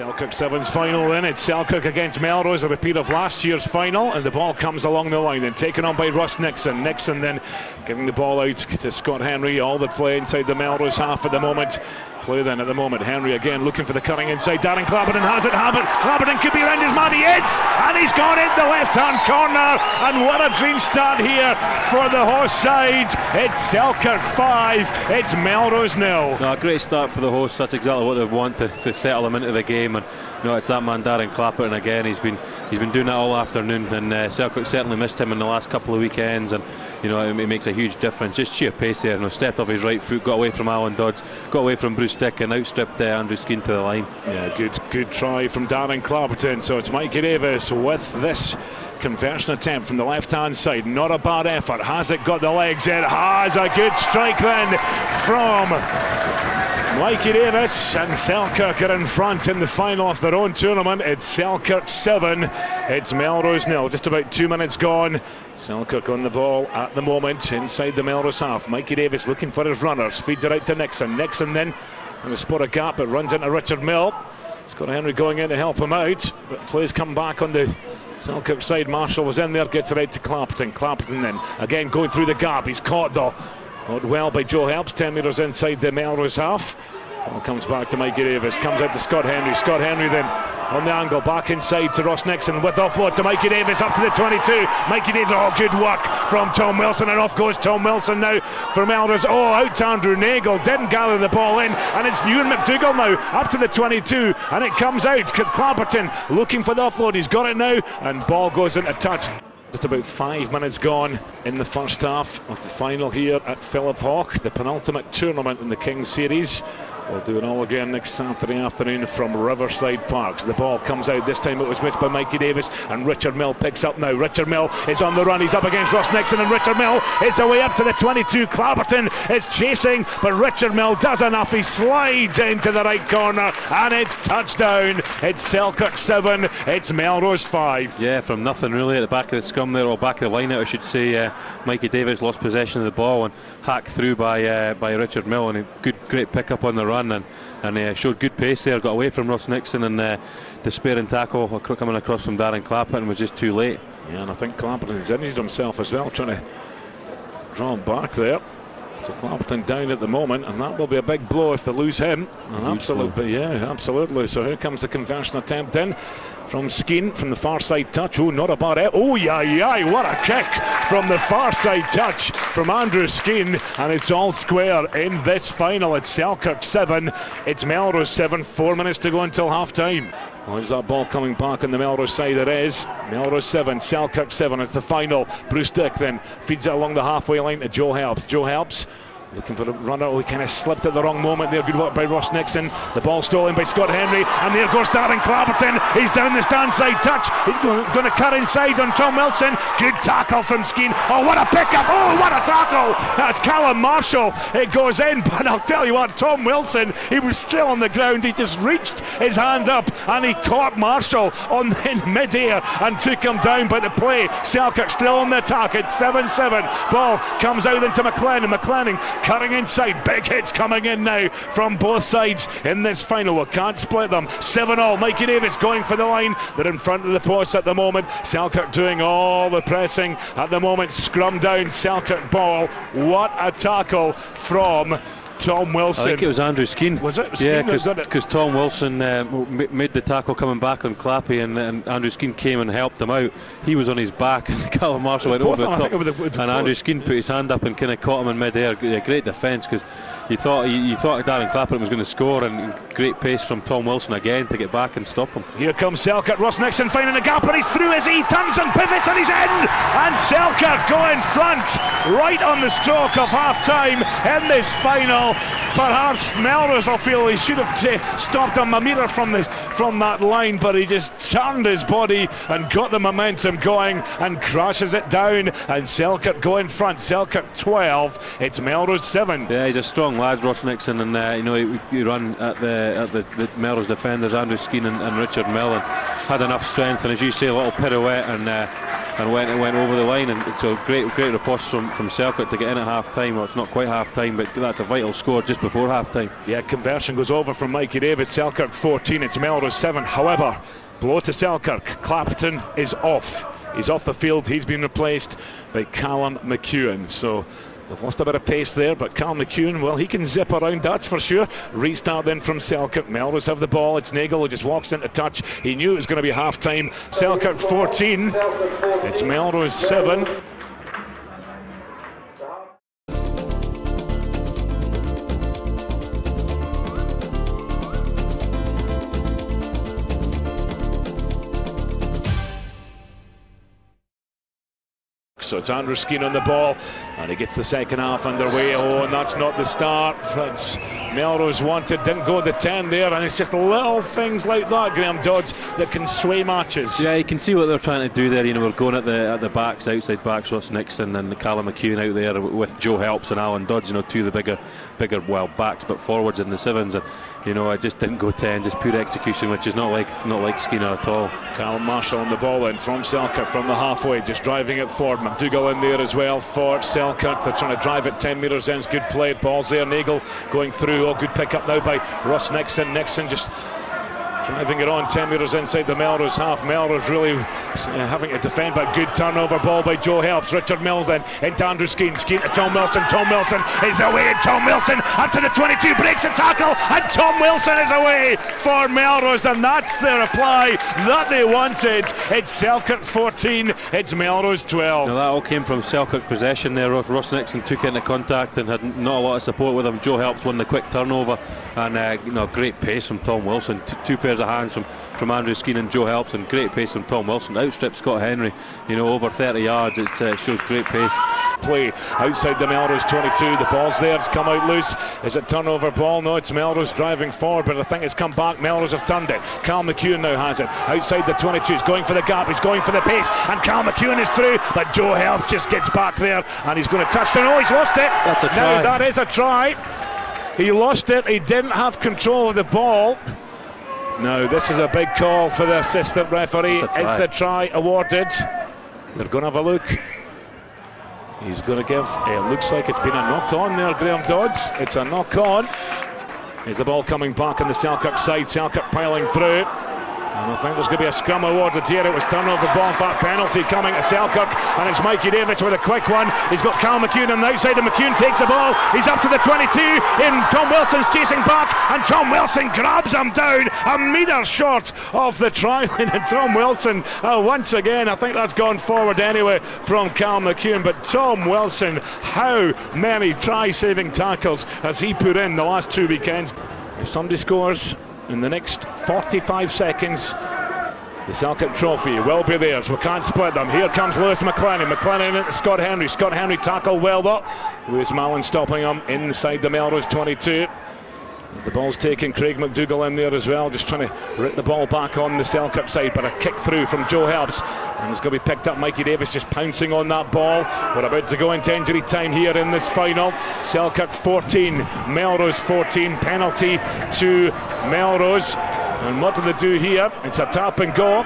Selkirk Sevens final then. It's Selkirk against Melrose, a repeat of last year's final, and the ball comes along the line then, taken on by Russ Nixon. Nixon then giving the ball out to Scott Henry. All the play inside the Melrose half at the moment. Play then at the moment. Henry again looking for the cutting inside. Darren Clapperton has it. Clapperton could be around his man. He is! And he's gone in the left-hand corner. And what a dream start here for the horse side. It's Selkirk 5. It's Melrose 0. No, a great start for the hosts. That's exactly what they want to settle them into the game. And it's that man Darren Clapperton again. He's been doing that all afternoon. And Selkirk certainly missed him in the last couple of weekends. And it makes a huge difference. Just sheer pace there. Stepped off his right foot, got away from Alan Dodds, got away from Bruce Dick, and outstripped Andrew Skeen to the line. Yeah, good try from Darren Clapperton. So it's Mikey Davis with this conversion attempt from the left-hand side. Not a bad effort. Has it got the legs? It has. A good strike then from Mikey Davis, and Selkirk are in front in the final of their own tournament. It's Selkirk 7, it's Melrose 0. Just about 2 minutes gone. Selkirk on the ball at the moment inside the Melrose half. Mikey Davis looking for his runners, feeds it out to Nixon. Nixon then going to spot a gap, but runs into Richard Mill. Scott Henry going in to help him out, but plays come back on the Selkirk side. Marshall was in there, gets it out to Clapperton. Clapperton then again going through the gap. He's caught though. Caught well by Joe Helps, 10 metres inside the Melrose half. Ball comes back to Mikey Davis, comes out to Scott Henry. Scott Henry then on the angle, back inside to Ross Nixon with offload to Mikey Davis up to the 22. Mikey Davis, good work from Tom Wilson, and off goes Tom Wilson now for Melrose. Out to Andrew Nagle, didn't gather the ball in, and it's Ewan McDougall now up to the 22, and it comes out. Clapperton looking for the offload, he's got it now, and ball goes into touch. Just about 5 minutes gone in the first half of the final here at Philip Hawke, the penultimate tournament in the King Series. We'll do it all again next Saturday afternoon from Riverside Parks. The ball comes out. This time it was missed by Mikey Davis, and Richard Mill picks up now. Richard Mill is on the run. He's up against Ross Nixon, and Richard Mill is away up to the 22. Clapperton is chasing, but Richard Mill does enough. He slides into the right corner, and it's touchdown. It's Selkirk 7. It's Melrose 5. Yeah, from nothing really at the back of the scrum there, or back of the line out, I should say. Mikey Davis lost possession of the ball and hacked through by Richard Mill, and a great pick up on the run. And showed good pace there, got away from Ross Nixon, and despairing tackle coming across from Darren Clapperton was just too late. Yeah, and I think Clapperton has injured himself as well, trying to draw him back there. So Clapperton down at the moment, and that will be a big blow if they lose him. Absolutely, yeah, absolutely. So here comes the conversion attempt in from Skeen from the far side touch. Not a bad what a kick from the far side touch from Andrew Skeen, and it's all square in this final. It's Selkirk 7, it's Melrose 7. 4 minutes to go until half time. Is that ball coming back on the Melrose side? It is. Melrose 7, Selkirk 7. It's the final. Bruce Dick then feeds it along the halfway line to Joe Helps. Joe Helps looking for the runner. He kind of slipped at the wrong moment there. Good work by Ross Nixon. The ball stolen by Scott Henry, and there goes Darren Clapperton. He's down the stand side touch. He's going to cut inside on Tom Wilson. Good tackle from Skeen. What a pickup. What a tackle. That's Callum Marshall. It goes in, but I'll tell you what, Tom Wilson, he was still on the ground. He just reached his hand up and he caught Marshall in mid-air and took him down. But the play, Selkirk still on the attack. It's 7-7. Ball comes out into McLennan. McLennan cutting inside. Big hits coming in now from both sides in this final. We can't split them. 7-all. Mikey Davis going for the line. They're in front of the post at the moment. Selkirk doing all the pressing at the moment. Scrum down. Selkirk ball. What a tackle from Tom Wilson. I think it was Andrew Skeen. Was it? Yeah, because Tom Wilson made the tackle coming back on Clappy, and Andrew Skeen came and helped him out. He was on his back, and Callum Marshall went over the top, and Andrew Skeen put his hand up and kind of caught him in mid-air. Great defence, because you thought Darren Clapperton was going to score, and great pace from Tom Wilson again to get back and stop him. Here comes Selkirk. Ross Nixon finding a gap, and he's through as he turns and pivots, and he's in, and Selkirk go in front right on the stroke of half-time in this final. Perhaps Melrose will feel he should have stopped him a metre from that line, but he just turned his body and got the momentum going and crashes it down, and Selkirk go in front. Selkirk 12, it's Melrose 7. Yeah, he's a strong lad, Ross Nixon, and he run at the Melrose defenders, Andrew Skeen and Richard Mill, and had enough strength, and as you say, a little pirouette, and went over the line. And so great riposte from Selkirk to get in at half time. Well, it's not quite half time, but that's a vital score just before half time. Yeah, conversion goes over from Mikey Davis. Selkirk 14, it's Melrose 7. However, blow to Selkirk. Clapperton is off. He's off the field. He's been replaced by Callum McEwen. So they've lost a bit of pace there, but Callum McEwen, well, he can zip around, that's for sure. Restart then from Selkirk. Melrose have the ball. It's Nagel who just walks into touch. He knew it was going to be half time. Selkirk 14, it's Melrose 7. So it's Andrew Skeen on the ball, and he gets the second half underway. Oh, and that's not the start. It's Melrose wanted, didn't go the 10 there, and it's just little things like that, Graeme Dodds, that can sway matches. Yeah, you can see what they're trying to do there. You know, we're going at the backs, outside backs, Ross Nixon and Callum McEwen out there with Joe Helps and Alan Dodds. You know, two of the bigger backs, but forwards in the sevens. And you know, I just didn't go 10, just pure execution, which is not like Skinner at all. Callum Marshall on the ball in from Selkirk from the halfway, just driving it forward. McDougall in there as well for Selkirk. They're trying to drive it 10 metres in. Good play. Ball's there. Nagel going through. Oh, good pick up now by Ross Nixon. Nixon just driving it on 10 metres inside the Melrose half. Melrose really having to defend, but good turnover ball by Joe Helps. Richard Mills then into Andrew Skeen. Skeen to Tom Wilson. Tom Wilson is away, and Tom Wilson up to the 22, breaks a tackle, and Tom Wilson is away for Melrose, and that's the reply that they wanted. It's Selkirk 14, it's Melrose 12. Now that all came from Selkirk possession there. Ross Nixon took into contact and had not a lot of support with him. Joe Helps won the quick turnover, and you know, great pace from Tom Wilson. Two pairs of hands from Andrew Skeen and Joe Helps, and great pace from Tom Wilson. Outstripped Scott Henry, you know, over 30 yards. It shows great pace. Play outside the Melrose 22. The ball's there. It's come out loose. Is it turnover ball? No, it's Melrose driving forward, but I think it's come back. Melrose have turned it. Cal McEwen now has it outside the 22. He's going for the gap. He's going for the pace, and Cal McEwen is through, but Joe Helps just gets back there, and he's going to touch down. Oh, he's lost it. That's a try. Now that is a try. He lost it. He didn't have control of the ball. Now this is a big call for the assistant referee. It's the try awarded. They're going to have a look. He's going to give, it looks like it's been a knock on there, Graeme Dodds. It's a knock on. Is the ball coming back on the Selkirk side? Selkirk piling through. And I think there's going to be a scrum awarded here. It was turnover ball, in fact, penalty coming to Selkirk, and it's Mikey Davis with a quick one. He's got Cal McEwen on the outside, and McEwen takes the ball. He's up to the 22, and Tom Wilson's chasing back, and Tom Wilson grabs him down a metre short of the try line. And Tom Wilson, once again, I think that's gone forward anyway from Cal McEwen, but Tom Wilson, how many try-saving tackles has he put in the last 2 weekends? If somebody scores in the next 45 seconds, the Selkirk trophy will be theirs. We can't split them. Here comes Lewis McLennan. McLennan into Scott Henry. Scott Henry tackle well though. Lewis Mallon stopping him inside the Melrose 22. As the ball's taken, Craig McDougall in there as well, just trying to rip the ball back on the Selkirk side, but a kick through from Joe Helps, and it's going to be picked up. Mikey Davis just pouncing on that ball. We're about to go into injury time here in this final. Selkirk 14, Melrose 14, penalty to Melrose. And what do they do here? It's a tap and go.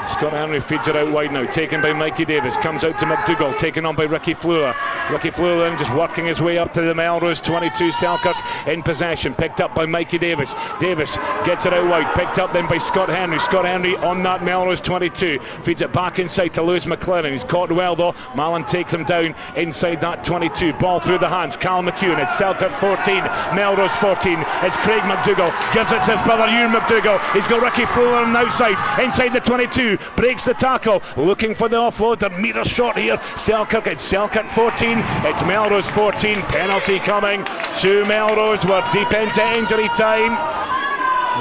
Scott Henry feeds it out wide now, taken by Mikey Davis, comes out to McDougall, taken on by Ricky Fleur. Ricky Fleur then just working his way up to the Melrose 22. Selkirk in possession, picked up by Mikey Davis. Davis gets it out wide, picked up then by Scott Henry. Scott Henry on that Melrose 22, feeds it back inside to Lewis McLennan. He's caught well though. Mallon takes him down inside that 22. Ball through the hands. Cal McEwen. It's Selkirk 14, Melrose 14. It's Craig McDougall, gives it to his brother Ewan McDougall. He's got Ricky Fleur on the outside, inside the 22. Breaks the tackle, looking for the offload. They're metre short here. Selkirk, it's Selkirk 14, it's Melrose 14. Penalty coming to Melrose. We're deep into injury time,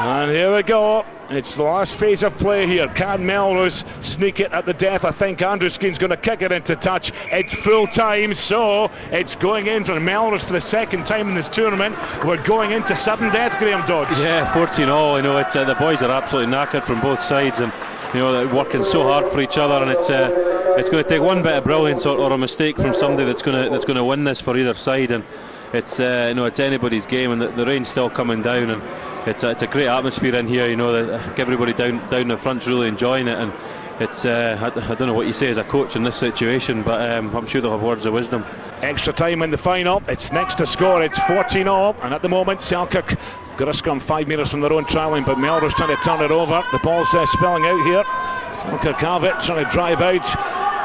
and here we go. It's the last phase of play here. Can Melrose sneak it at the death? I think Andrew Skeen's going to kick it into touch. It's full time, so it's going in for Melrose for the second time in this tournament. We're going into sudden death, Graeme Dodds. Yeah, 14-all. I know it's the boys are absolutely knackered from both sides, and you know they're working so hard for each other, and it's going to take one bit of brilliance or a mistake from somebody that's going to win this for either side, and it's you know, it's anybody's game, and the rain's still coming down, and it's a great atmosphere in here. You know, everybody down the front's really enjoying it, and it's I don't know what you say as a coach in this situation, but I'm sure they'll have words of wisdom. Extra time in the final. It's next to score. It's 14-all, and at the moment Selkirk got a scrum 5 metres from their own try line, but Melrose trying to turn it over. The ball's spilling out here. Selkirk have it, trying to drive out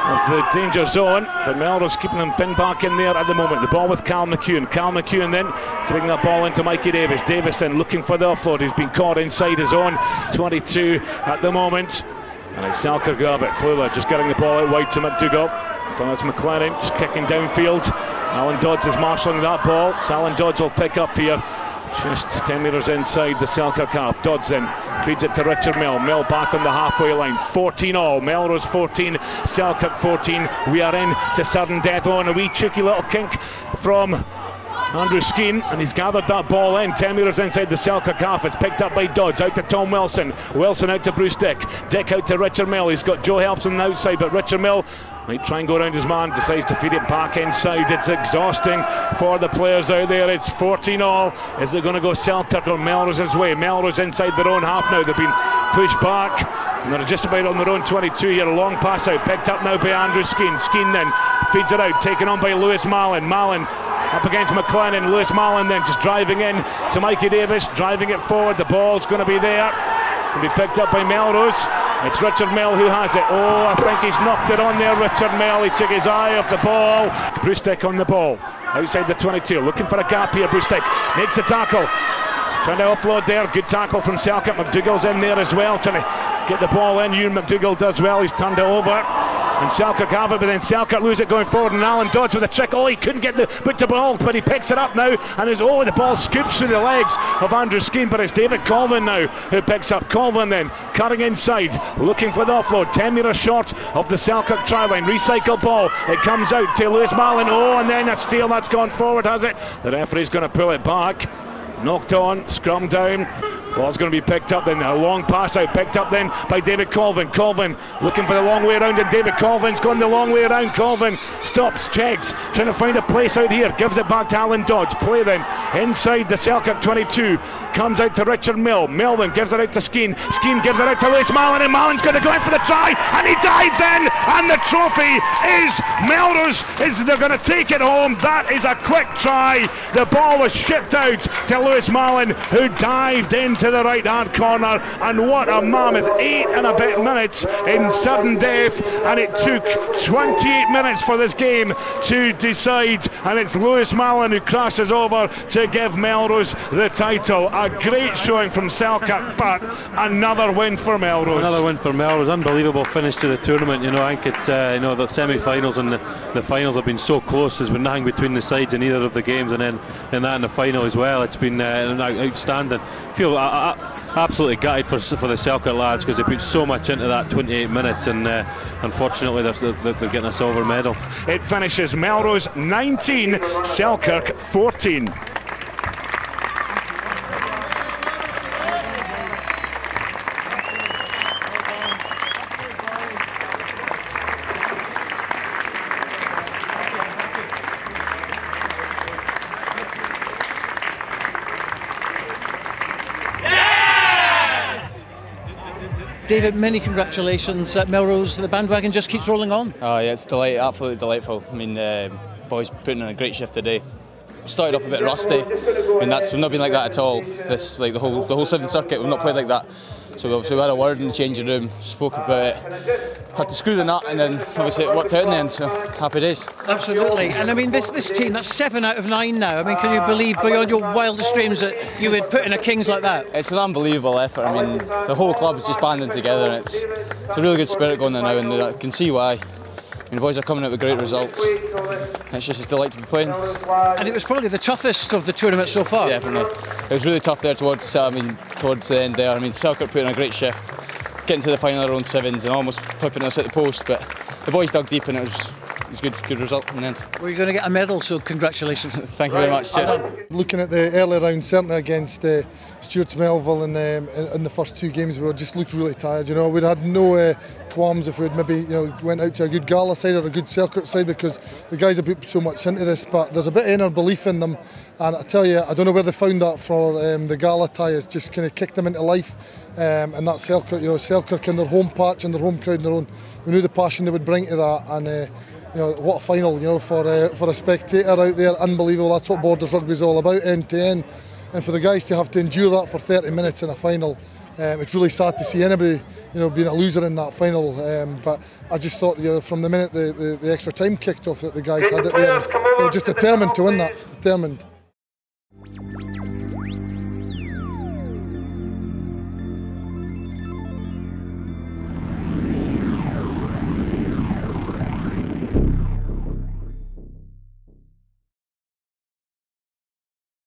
of the danger zone, but Melrose keeping them pinned back in there at the moment. The ball with Cal McEwen. Cal McEwen then throwing that ball into Mikey Davis. Davis then looking for the offload. He's been caught inside his own 22 at the moment. And it's Selkirk who have it. Flula just getting the ball out wide to McDougall. That's McLennan just kicking downfield. Alan Dodds is marshalling that ball. So Alan Dodds will pick up here. Just 10 metres inside the Selkirk half. Dodds then feeds it to Richard Mill. Mill back on the halfway line. 14-all. Melrose 14, Selkirk 14. We are in to sudden death. On a wee cheeky little kink from Andrew Skeen, and he's gathered that ball in 10 metres inside the Selkirk half. It's picked up by Dodds, out to Tom Wilson. Wilson out to Bruce Dick. Dick out to Richard Mill. He's got Joe Helps on the outside, but Richard Mill might try and go around his man, decides to feed it back inside. It's exhausting for the players out there. It's 14-all. Is it going to go Selkirk or Melrose's way? Melrose inside their own half now. They've been pushed back, and they're just about on their own 22 here. A long pass out, picked up now by Andrew Skeen. Skeen then feeds it out, taken on by Lewis Mallon. Mallon up against McLennan. Lewis Mallon then just driving in to Mikey Davis, driving it forward. The ball's going to be there. It'll be picked up by Melrose. It's Richard Mill who has it. Oh, I think he's knocked it on there, Richard Mill. He took his eye off the ball. Bruce Dick on the ball, outside the 22, looking for a gap here. Bruce Dick makes the tackle, trying to offload there. Good tackle from Selkirk. McDougall's in there as well, trying to get the ball in. Ewan McDougall does well. He's turned it over, and Selkirk have it, but then Selkirk lose it going forward, and Alan Dodds with a trick. Oh, he couldn't get the boot to ball, but he picks it up now, and the ball scoops through the legs of Andrew Skeen, but it's David Colvin now who picks up. Colvin then cutting inside, looking for the offload, 10 metres short of the Selkirk try line. Recycle ball, it comes out to Lewis Mallon. Oh, and then a steal that's gone forward, has it? The referee's going to pull it back. Knocked on, scrum down. Ball's going to be picked up then. A long pass out, picked up then by David Colvin. Colvin looking for the long way around, and David Colvin's gone the long way around. Colvin stops, checks, trying to find a place out here. Gives it back to Alan Dodds. Play then inside the Selkirk 22. Comes out to Richard Mill. Mill then gives it out to Skeen. Skeen gives it out to Lewis Mallon, and Mallon's going to go in for the try, and he dives in, and the trophy is Melrose. They're going to take it home. That is a quick try. The ball was shipped out to Lewis Mallon, who dived into the right hand corner, and what a mammoth 8 and a bit minutes in sudden death, and it took 28 minutes for this game to decide, and it's Lewis Mallon who crashes over to give Melrose the title. A great showing from Selkirk, but another win for Melrose. Another win for Melrose. Unbelievable finish to the tournament. I think it's the semi-finals and the finals have been so close. There's been nothing between the sides in either of the games, and then in the final as well, it's been outstanding. Feel absolutely gutted for the Selkirk lads, because they put so much into that 28 minutes, and unfortunately they're getting a silver medal. It finishes Melrose 19, Selkirk 14. David, many congratulations at Melrose. The bandwagon just keeps rolling on. Oh yeah, it's absolutely delightful. I mean, boys putting in a great shift today. Started off a bit rusty. I mean, we've not been like that at all. The whole Sevens circuit, we've not played like that. So obviously we had a word in the changing room, spoke about it, had to screw the nut, and then obviously it worked out in the end, so happy days. Absolutely. And I mean, this team, that's 7 out of 9 now. I mean, can you believe beyond your wildest dreams that you would put in a Kings like that? It's an unbelievable effort. I mean, the whole club is just banding together, and it's a really good spirit going there now, and I can see why. I mean, the boys are coming out with great results. It's just a delight to be playing. And it was probably the toughest of the tournament so far. Definitely. It was really tough there towards the end there. I mean, Selkirk put in a great shift, getting to the final of their own sevens and almost flipping us at the post, but the boys dug deep, and it was good result in the end. Well, you're going to get a medal, so congratulations. Thank you very much. Cheers. Looking at the early round, certainly against Stuart Melville in the first 2 games, we just looked really tired. You know, we'd had no qualms if we'd maybe went out to a good Gala side or a good Selkirk side, because the guys have put so much into this. But there's a bit of inner belief in them, and I tell you, I don't know where they found that for the Gala tie. It's just kind of kicked them into life. And that Selkirk, Selkirk in their home patch and their home crowd and their own, we knew the passion they would bring to that, and what a final, for a spectator out there, unbelievable. That's what Borders Rugby is all about, end to end, and for the guys to have to endure that for 30 minutes in a final, it's really sad to see anybody, being a loser in that final. But I just thought, from the minute the extra time kicked off, that the guys had it there. They were just determined to win that, determined.